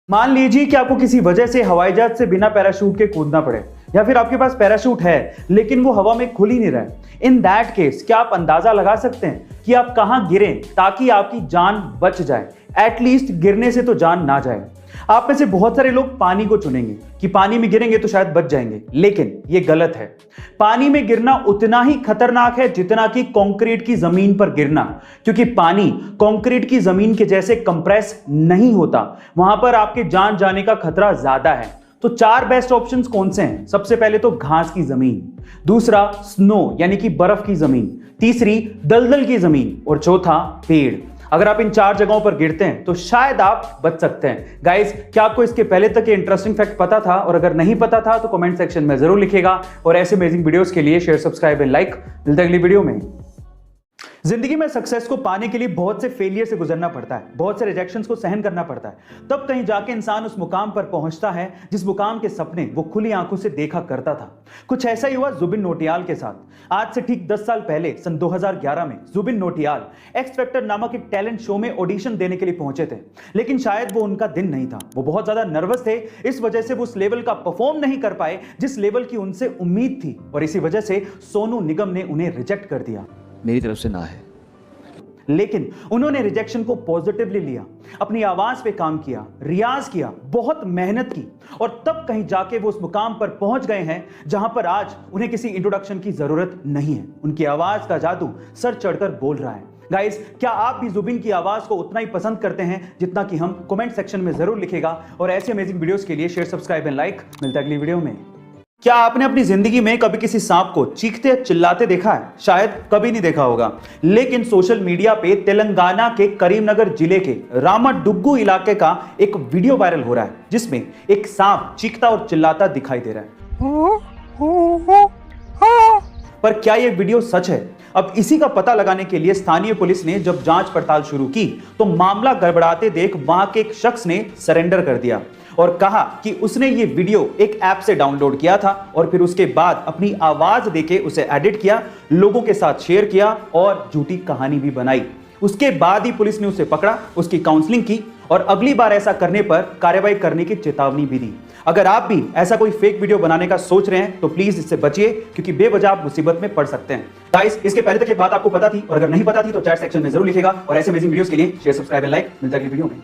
मान लीजिए कि आपको किसी वजह से हवाई जहाज से बिना पैराशूट के कूदना पड़े, या फिर आपके पास पैराशूट है लेकिन वो हवा में खुल ही नहीं रहा है। इन दैट केस क्या आप अंदाजा लगा सकते हैं कि आप कहां गिरें ताकि आपकी जान बच जाए? एटलीस्ट गिरने से तो जान ना जाए। आप में से बहुत सारे लोग पानी को चुनेंगे कि पानी में गिरेंगे तो शायद बच जाएंगे, लेकिन यह गलत है। पानी में गिरना उतना ही खतरनाक है जितना कि कंक्रीट की जमीन पर गिरना, क्योंकि पानी कंक्रीट की जमीन के जैसे कंप्रेस नहीं होता। वहां पर आपके जान जाने का खतरा ज्यादा है। तो 4 बेस्ट ऑप्शंस कौन से हैं? सबसे पहले तो घास की जमीन, दूसरा स्नो यानी कि बर्फ की जमीन, तीसरी दलदल की जमीन और चौथा पेड़। अगर आप इन 4 जगहों पर गिरते हैं तो शायद आप बच सकते हैं। गाइस, क्या आपको इसके पहले तक ये इंटरेस्टिंग फैक्ट पता था? और अगर नहीं पता था तो कमेंट सेक्शन में जरूर लिखिएगा। और ऐसे अमेजिंग वीडियोस के लिए शेयर, सब्सक्राइब एंड लाइक। मिलते हैं अगली वीडियो में। जिंदगी में सक्सेस को पाने के लिए बहुत से फेलियर से गुजरना पड़ता है, बहुत से रिजेक्शंस को सहन करना पड़ता है। तब कहीं जाके इंसान उस मुकाम पर पहुंचता है जिस मुकाम के सपने वो खुली आंखों से देखा करता था। कुछ ऐसा ही हुआ जुबिन नौटियाल के साथ। आज से ठीक 10 साल पहले सन 2011 में जुबिन नौटियाल एक्स फैक्टर नामक एक टैलेंट शो में ऑडिशन देने के लिए पहुंचे थे, लेकिन शायद वो उनका दिन नहीं था। वो बहुत ज्यादा नर्वस थे, इस वजह से वो उस लेवल का परफॉर्म नहीं कर पाए जिस लेवल की उनसे उम्मीद थी, और इसी वजह से सोनू निगम ने उन्हें रिजेक्ट कर दिया। मेरी तरफ से ना है। लेकिन उन्होंने रिजेक्शन को पॉजिटिवली लिया, अपनी आवाज पे काम किया, रियाज किया, बहुत मेहनत की, और तब कहीं जाके वो उस मुकाम पर पहुंच गए हैं जहां पर आज उन्हें किसी इंट्रोडक्शन की जरूरत नहीं है। उनकी आवाज का जादू सर चढ़कर बोल रहा है। गाइस, क्या आप भी जुबिन की आवाज को उतना ही पसंद करते हैं जितना कि हम? कमेंट सेक्शन में जरूर लिखेगा। और ऐसे अमेजिंग वीडियोस के लिए शेयर, सब्सक्राइब एंड लाइक। मिलता है अगली वीडियो में। क्या आपने अपनी जिंदगी में कभी किसी सांप को चीखते या चिल्लाते देखा है? शायद कभी नहीं देखा होगा, लेकिन सोशल मीडिया पे तेलंगाना के करीमनगर जिले के रामाडुग्गू इलाके का एक वीडियो वायरल हो रहा है जिसमें एक सांप चीखता और चिल्लाता दिखाई दे रहा है। पर क्या यह वीडियो सच है? अब इसी का पता लगाने के लिए स्थानीय पुलिस ने जब जांच पड़ताल शुरू की तो मामला गड़बड़ाते देख वहां के एक शख्स ने सरेंडर कर दिया और कहा कि उसने ये वीडियो एक ऐप से डाउनलोड किया था और फिर उसके बाद अपनी आवाज देके उसे एडिट किया, लोगों के साथ शेयर किया और झूठी कहानी भी बनाई। उसके बाद ही पुलिस ने उसे पकड़ा, उसकी काउंसलिंग की और अगली बार ऐसा करने पर कार्रवाई करने की चेतावनी भी दी। अगर आप भी ऐसा कोई फेक वीडियो बनाने का सोच रहे हैं तो प्लीज इससे बचिए, क्योंकि बेवजह आप मुसीबत में पड़ सकते हैं। गाइस, इसके पहले तक ये बात आपको पता थी? और अगर नहीं पता थी तो चैट सेक्शन में जरूर लिखेगा। और ऐसे अमेजिंग वीडियोस के लिए शेयर, सब्सक्राइब एंड लाइक। मिलता है अगली वीडियो में।